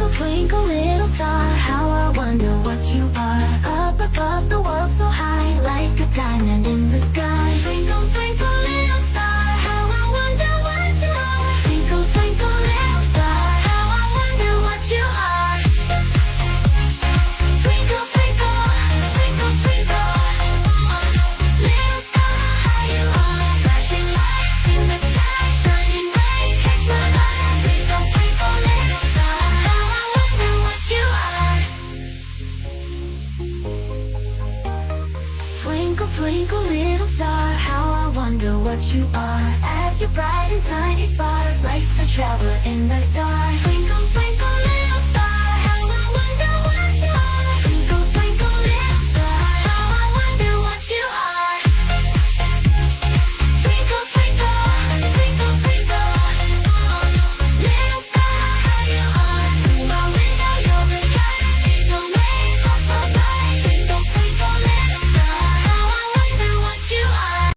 Twinkle, twinkle, little star, how I wonder what you are. Up above the world so high, like a diamond in the sky. Twinkle, twinkle, little star, how I wonder what you are. Twinkle, twinkle, little star, how I wonder what you are. Twinkle, twinkle, twinkle, twinkle, little star, how you are. Flashing lights in the sky, shining bright, catch my eye. Twinkle, twinkle, little star, how I wonder what you are. Twinkle, twinkle, little star, how I wonder what you are. As your bright and tiny spark lights the traveler in the dark. Twinkle,